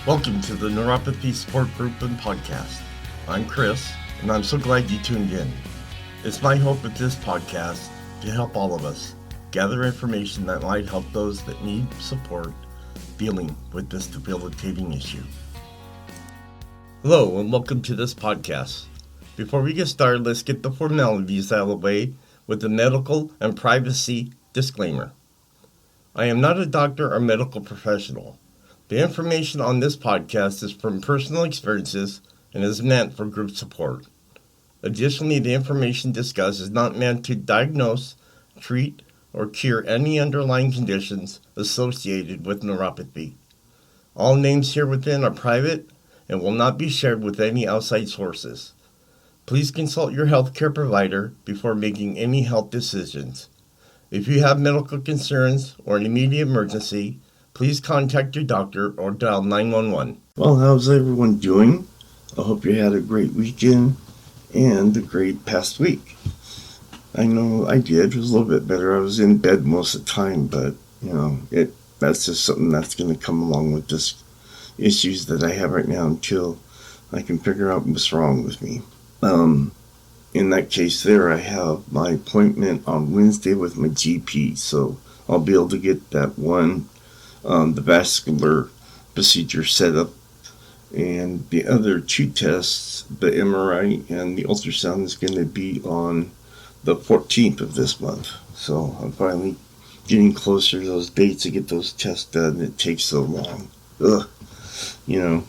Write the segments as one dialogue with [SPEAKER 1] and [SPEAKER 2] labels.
[SPEAKER 1] Welcome to the Neuropathy Support Group and Podcast. I'm Chris, and I'm so glad you tuned in. It's my hope with this podcast to help all of us gather information that might help those that need support dealing with this debilitating issue. Hello, and welcome to this podcast. Before we get started, let's get the formalities out of the way with the medical and privacy disclaimer. I am not a doctor or medical professional. The information on this podcast is from personal experiences and is meant for group support. Additionally, the information discussed is not meant to diagnose, treat, or cure any underlying conditions associated with neuropathy. All names here within are private and will not be shared with any outside sources. Please consult your healthcare provider before making any health decisions. If you have medical concerns or an immediate emergency, please contact your doctor or dial 911. Well, how's everyone doing? I hope you had a great weekend and a great past week. I know I did. It was a little bit better. I was in bed most of the time, but, that's just something that's going to come along with this issues that I have right now until I can figure out what's wrong with me. In that case there, I have my appointment on Wednesday with my GP, so I'll be able to get that one the vascular procedure set up, and the other two tests, the MRI and the ultrasound, is going to be on the 14th of this month. So I'm finally getting closer to those dates to get those tests done. It takes so long. It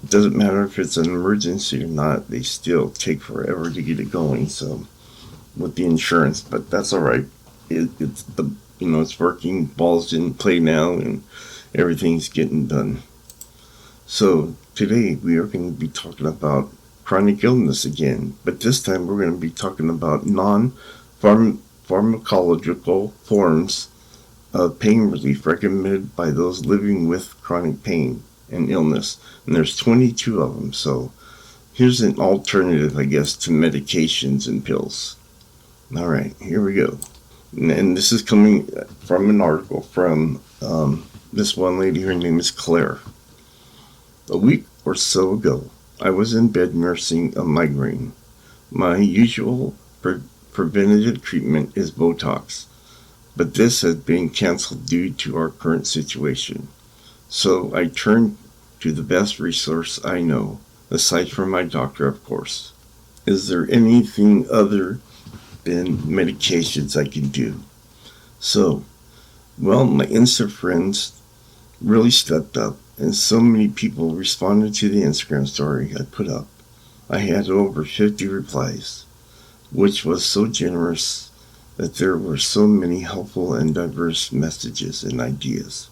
[SPEAKER 1] doesn't matter if it's an emergency or not, they still take forever to get it going. So with the insurance, but that's all right. It's working, balls in play now, and everything's getting done. So today we are going to be talking about chronic illness again, but this time we're going to be talking about non-pharmacological forms of pain relief recommended by those living with chronic pain and illness. And there's 22 of them, so here's an alternative, I guess, to medications and pills. All right, here we go. And this is coming from an article from this one lady. Her name is Claire. A week or so ago, I was in bed nursing a migraine. My usual preventative treatment is Botox, but this has been canceled due to our current situation. So I turned to the best resource I know, aside from my doctor, of course. Is there anything other than medications I can do? So, my Insta friends really stepped up, and so many people responded to the Instagram story I put up. I had over 50 replies, which was so generous that there were so many helpful and diverse messages and ideas.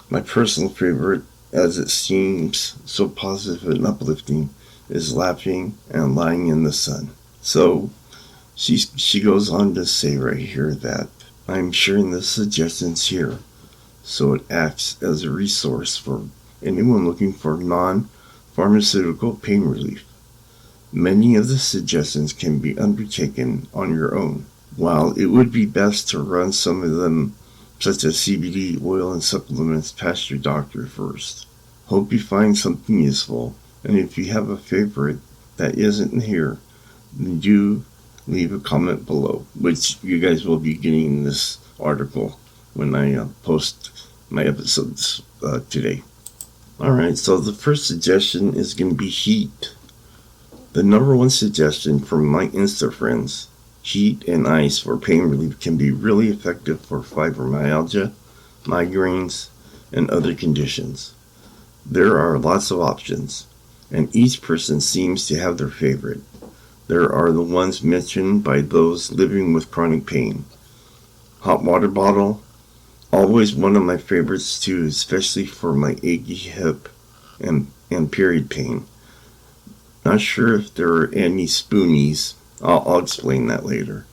[SPEAKER 1] My personal favorite, as it seems so positive and uplifting, is laughing and lying in the sun. So she goes on to say right here that I'm sharing the suggestions here so it acts as a resource for anyone looking for non-pharmaceutical pain relief. Many of the suggestions can be undertaken on your own, while it would be best to run some of them, such as CBD oil and supplements, past your doctor first. Hope you find something useful, and if you have a favorite that isn't here, then do leave a comment below, which you guys will be getting in this article when I post my episodes today. Alright, so the first suggestion is going to be heat. The number one suggestion from my Insta friends: heat and ice for pain relief can be really effective for fibromyalgia, migraines, and other conditions. There are lots of options, and each person seems to have their favorite. There are the ones mentioned by those living with chronic pain. Hot water bottle, always one of my favorites too, especially for my achy hip and period pain. Not sure if there are any spoonies, I'll explain that later,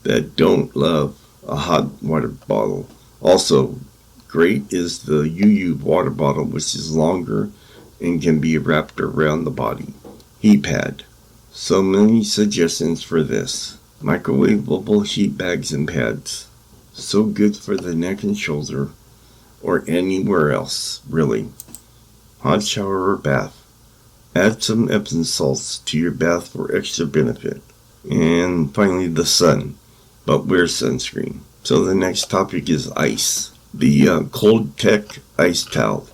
[SPEAKER 1] that don't love a hot water bottle. Also, great is the UU water bottle, which is longer and can be wrapped around the body. Heat pad. So many suggestions for this. Microwavable heat bags and pads. So good for the neck and shoulder, or anywhere else, really. hot shower or bath. Add some Epsom salts to your bath for extra benefit. And finally, the sun, but wear sunscreen. So the next topic is ice. The Cold Tech Ice Towel.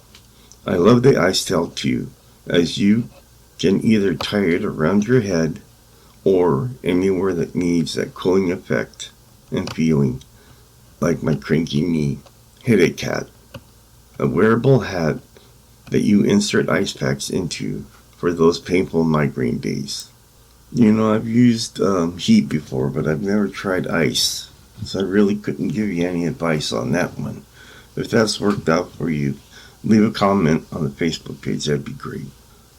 [SPEAKER 1] I love the ice towel too, as you can either tie it around your head or anywhere that needs that cooling effect and feeling, like my cranky knee. Headache hat. A wearable hat that you insert ice packs into for those painful migraine days. I've used heat before, but I've never tried ice, so I really couldn't give you any advice on that one. If that's worked out for you, leave a comment on the Facebook page. That'd be great.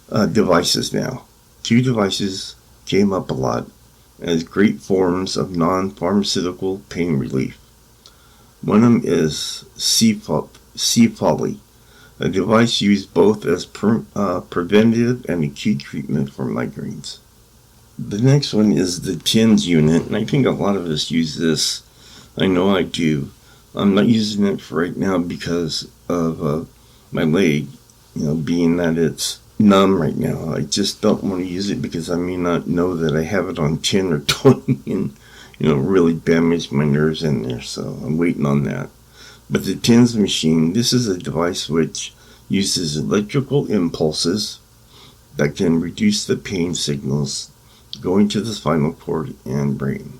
[SPEAKER 1] Devices now. 2 devices came up a lot as great forms of non-pharmaceutical pain relief. One of them is C-Folly, a device used both as preventative and acute treatment for migraines. The next one is the TENS unit, and I think a lot of us use this. I know I do. I'm not using it for right now because of my leg, being that it's numb right now. I just don't want to use it because I may not know that I have it on 10 or 20 and, really damage my nerves in there, so I'm waiting on that. But the TENS machine, this is a device which uses electrical impulses that can reduce the pain signals going to the spinal cord and brain.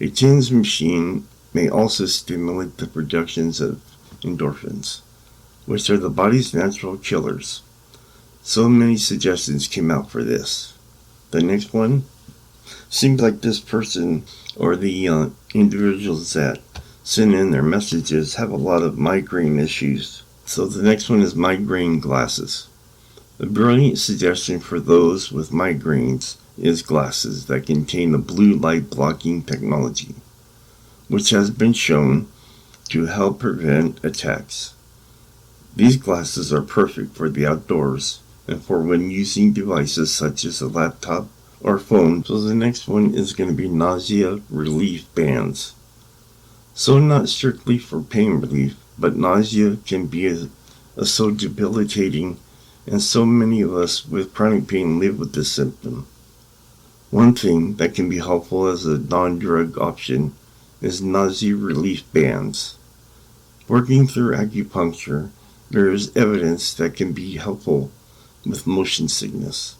[SPEAKER 1] A TENS machine may also stimulate the productions of endorphins, which are the body's natural killers. So many suggestions came out for this. The next one seems like this person or the individuals that send in their messages have a lot of migraine issues. So the next one is migraine glasses. A brilliant suggestion for those with migraines is glasses that contain a blue light blocking technology, which has been shown to help prevent attacks. These glasses are perfect for the outdoors and for when using devices such as a laptop or phone. So the next one is going to be nausea relief bands. So not strictly for pain relief, but nausea can be so debilitating, and so many of us with chronic pain live with this symptom. One thing that can be helpful as a non-drug option is nausea relief bands. Working through acupuncture, there is evidence that can be helpful with motion sickness,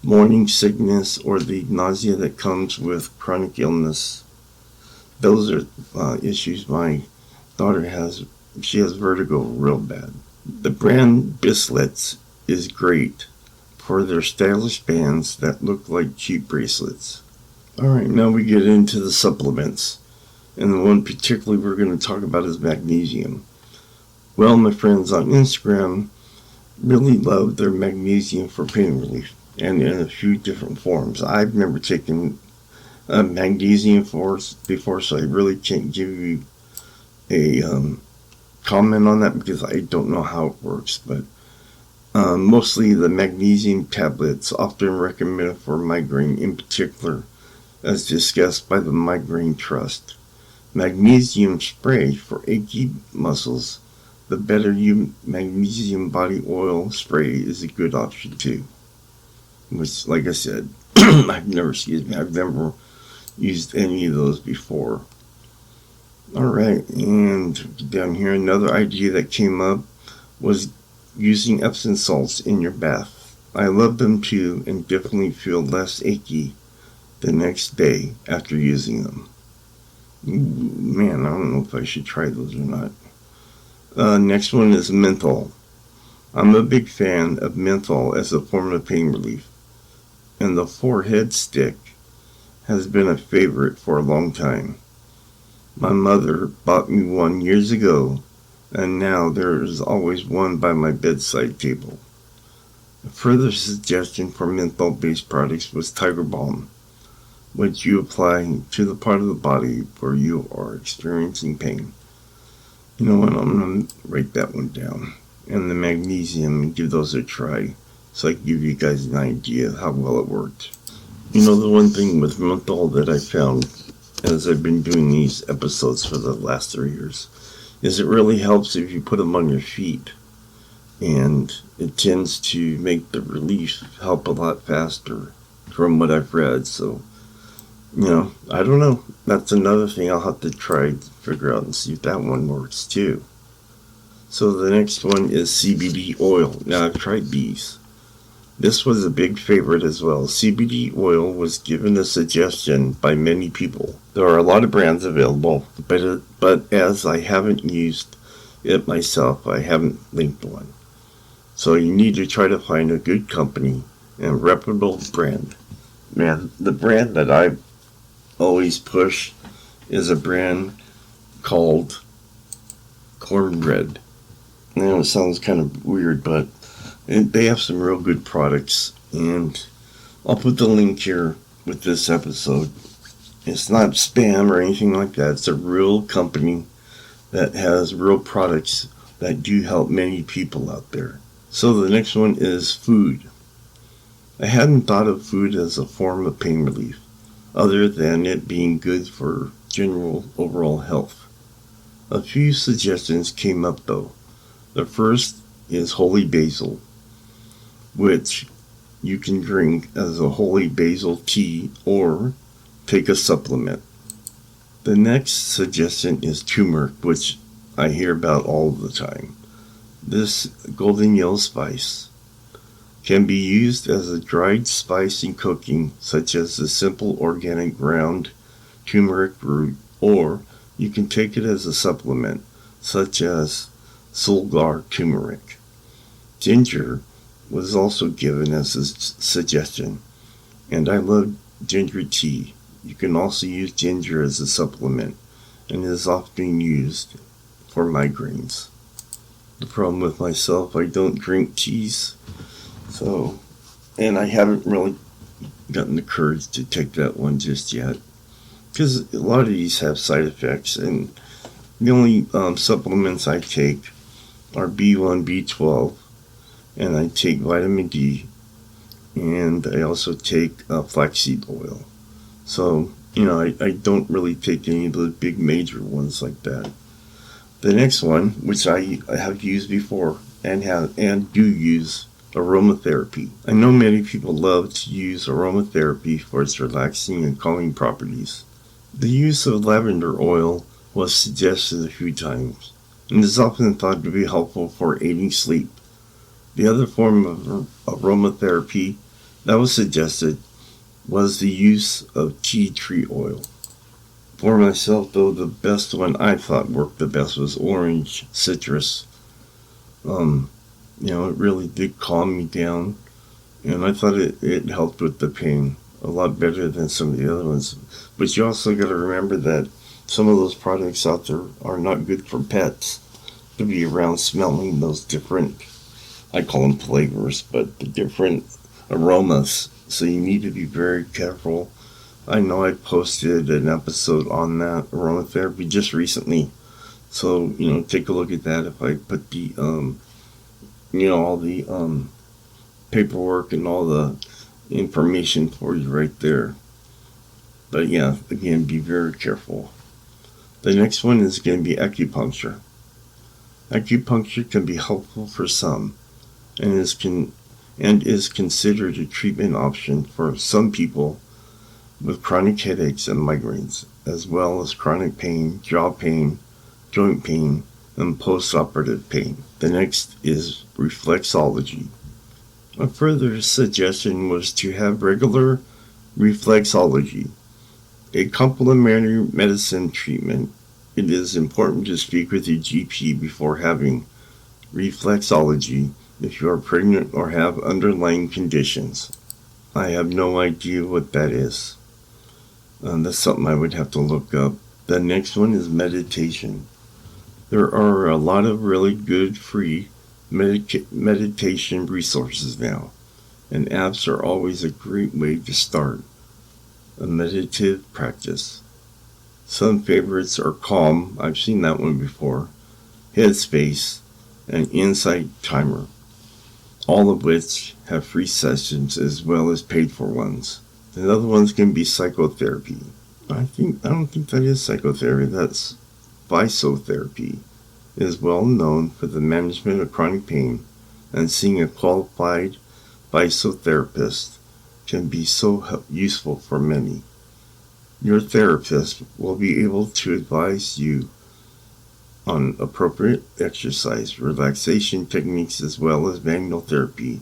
[SPEAKER 1] morning sickness, or the nausea that comes with chronic illness. Those are issues my daughter has. She has vertigo real bad. The brand Bislets is great for their stylish bands that look like cheap bracelets. Alright, now we get into the supplements. And the one particularly we're going to talk about is magnesium. Well, my friends on Instagram really love their magnesium for pain relief, and in a few different forms. I've never taken magnesium before, so I really can't give you a comment on that because I don't know how it works. But mostly the magnesium tablets, often recommended for migraine in particular, as discussed by the Migraine Trust. Magnesium spray for achy muscles. The Better You Magnesium Body Oil Spray is a good option too. Which, like I said, I've never used any of those before. Alright, and down here another idea that came up was using Epsom salts in your bath. I love them too and definitely feel less achy the next day after using them. Man, I don't know if I should try those or not. Next one is menthol. I'm a big fan of menthol as a form of pain relief, and the forehead stick has been a favorite for a long time. My mother bought me one years ago, and now there is always one by my bedside table. A further suggestion for menthol-based products was Tiger Balm, which you apply to the part of the body where you are experiencing pain. You know what, I'm going to write that one down. And the magnesium, and give those a try, so I can give you guys an idea of how well it worked. The one thing with menthol that I found as I've been doing these episodes for the last 3 years is it really helps if you put them on your feet. and it tends to make the relief help a lot faster from what I've read. So, I don't know. That's another thing I'll have to try to figure out and see if that one works too. So the next one is CBD oil. Now I've tried these. This was a big favorite as well. CBD oil was given a suggestion by many people. There are a lot of brands available, but as I haven't used it myself, I haven't linked one. So you need to try to find a good company and reputable brand. Man, the brand that I always push is a brand called Cornbread. I know it sounds kind of weird, but they have some real good products, and I'll put the link here with this episode. It's not spam or anything like that. It's a real company that has real products that do help many people out there. So the next one is food. I hadn't thought of food as a form of pain relief, other than it being good for general overall health. A few suggestions came up though. The first is holy basil, which you can drink as a holy basil tea or take a supplement. The next suggestion is turmeric, which I hear about all the time. This golden yellow spice can be used as a dried spice in cooking, such as the simple organic ground turmeric root, or you can take it as a supplement, such as Solgar turmeric. Ginger was also given as a suggestion, and I love ginger tea. You can also use ginger as a supplement, and it is often used for migraines. The problem with myself, I don't drink teas, and I haven't really gotten the courage to take that one just yet, because a lot of these have side effects, and the only supplements I take are B1, B12, and I take vitamin D, and I also take flaxseed oil. So, I don't really take any of the big major ones like that. The next one, which I have used before and do use, aromatherapy. I know many people love to use aromatherapy for its relaxing and calming properties. The use of lavender oil was suggested a few times, and is often thought to be helpful for aiding sleep. The other form of aromatherapy that was suggested was the use of tea tree oil. For myself, though, the best one I thought worked the best was orange citrus. It really did calm me down, and I thought it helped with the pain a lot better than some of the other ones. But you also got to remember that some of those products out there are not good for pets to be around smelling those different, I call them flavors, but the different aromas. So you need to be very careful. I know I posted an episode on that aromatherapy just recently. So, take a look at that. If I put the, all the paperwork and all the information for you right there. But yeah, again, be very careful. The next one is going to be acupuncture. Acupuncture can be helpful for some, and is considered a treatment option for some people with chronic headaches and migraines, as well as chronic pain, jaw pain, joint pain, and post-operative pain. The next is reflexology. A further suggestion was to have regular reflexology, a complementary medicine treatment. It is important to speak with your GP before having reflexology if you are pregnant or have underlying conditions. I have no idea what that is. That's something I would have to look up. The next one is meditation. There are a lot of really good free meditation resources now, and apps are always a great way to start a meditative practice. Some favorites are Calm, I've seen that one before, Headspace, and Insight Timer, all of which have free sessions as well as paid for ones. The other one's going to be psychotherapy. I don't think that is psychotherapy, that's physiotherapy. It is well known for the management of chronic pain and seeing a qualified physiotherapist can be so useful for many. Your therapist will be able to advise you on appropriate exercise, relaxation techniques, as well as manual therapy,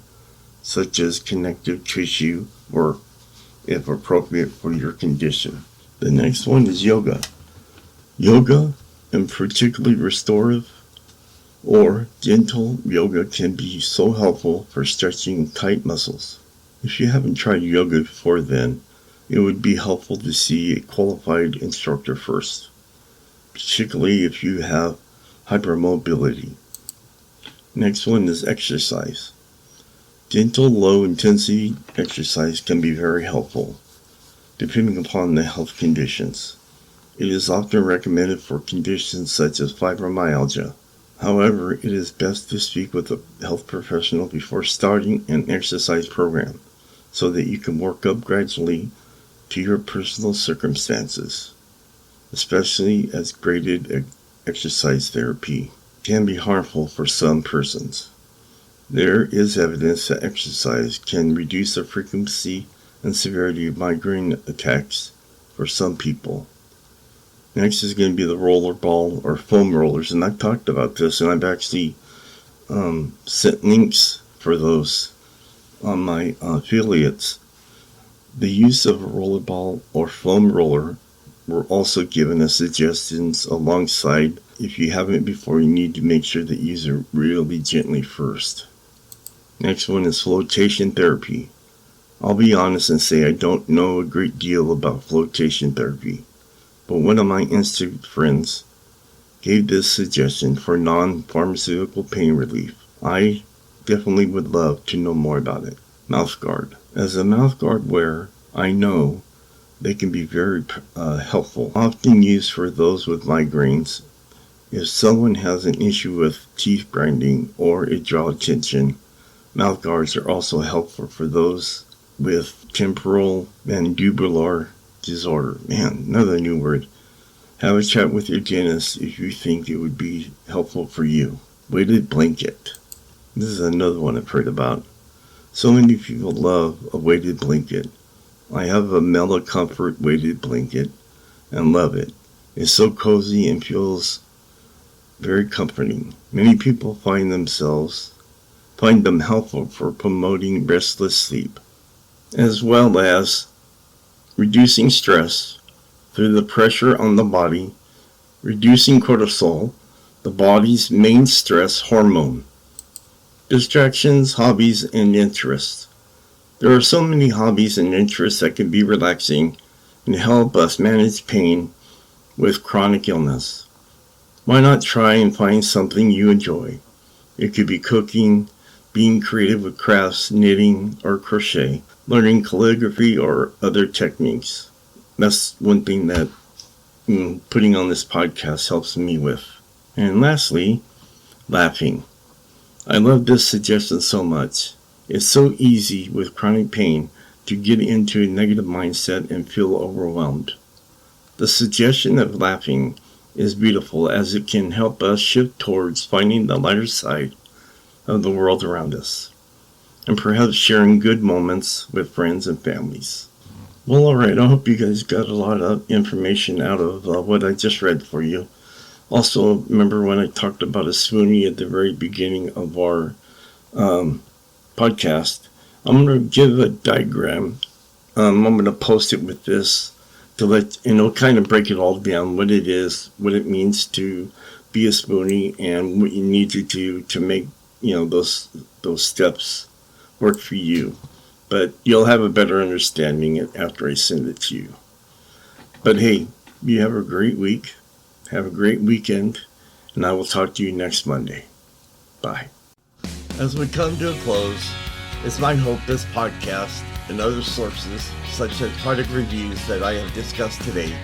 [SPEAKER 1] such as connective tissue work, if appropriate for your condition. The next one is yoga. Yoga, and particularly restorative or gentle yoga, can be so helpful for stretching tight muscles. If you haven't tried yoga before then, it would be helpful to see a qualified instructor first, particularly if you have hypermobility. Next one is exercise. Gentle, low-intensity exercise can be very helpful, depending upon the health conditions. It is often recommended for conditions such as fibromyalgia. However, it is best to speak with a health professional before starting an exercise program, so that you can work up gradually to your personal circumstances, especially as graded exercise therapy can be harmful for some persons. There is evidence that exercise can reduce the frequency and severity of migraine attacks for some people. Next is going to be the roller ball or foam rollers, and I've talked about this, and I've actually sent links for those on my affiliates. The use of a roller ball or foam roller were also given as suggestions alongside. If you haven't before, you need to make sure that you use it really gently first. Next one is flotation therapy. I'll be honest and say I don't know a great deal about flotation therapy, but one of my Insta friends gave this suggestion for non-pharmaceutical pain relief. I definitely would love to know more about it. Mouth guard. As a mouth guard wearer, I know they can be very helpful. Often used for those with migraines. If someone has an issue with teeth grinding or a jaw tension, mouth guards are also helpful for those with temporal mandibular disorder. Man, another new word. Have a chat with your dentist if you think it would be helpful for you. Weighted blanket. This is another one I've heard about. So many people love a weighted blanket. I have a Mela Comfort weighted blanket and love it. It's so cozy and feels very comforting. Many people find them helpful for promoting restless sleep, as well as reducing stress through the pressure on the body, reducing cortisol, the body's main stress hormone. Distractions, hobbies, and interests. There are so many hobbies and interests that can be relaxing and help us manage pain with chronic illness. Why not try and find something you enjoy? It could be cooking, being creative with crafts, knitting, or crochet, learning calligraphy or other techniques. That's one thing that putting on this podcast helps me with. And lastly, laughing. I love this suggestion so much. It's so easy with chronic pain to get into a negative mindset and feel overwhelmed. The suggestion of laughing is beautiful, as it can help us shift towards finding the lighter side of the world around us, and perhaps sharing good moments with friends and families. Well, alright, I hope you guys got a lot of information out of what I just read for you. Also, remember when I talked about a smoothie at the very beginning of our podcast? I'm going to give a diagram. I'm going to post it with this to let, kind of break it all down, what it is, what it means to be a smoothie, and what you need to do to make, those steps work for you. But you'll have a better understanding after I send it to you. But hey, you have a great week. Have a great weekend, and I will talk to you next Monday. Bye. As we come to a close, it's my hope this podcast and other sources, such as product reviews that I have discussed today,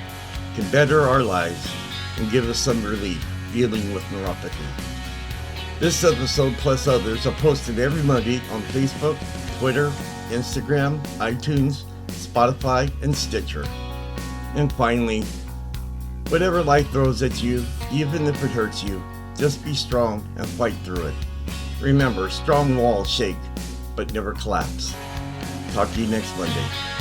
[SPEAKER 1] can better our lives and give us some relief dealing with neuropathy. This episode, plus others, are posted every Monday on Facebook, Twitter, Instagram, iTunes, Spotify, and Stitcher. And finally, whatever life throws at you, even if it hurts you, just be strong and fight through it. Remember, strong walls shake, but never collapse. Talk to you next Monday.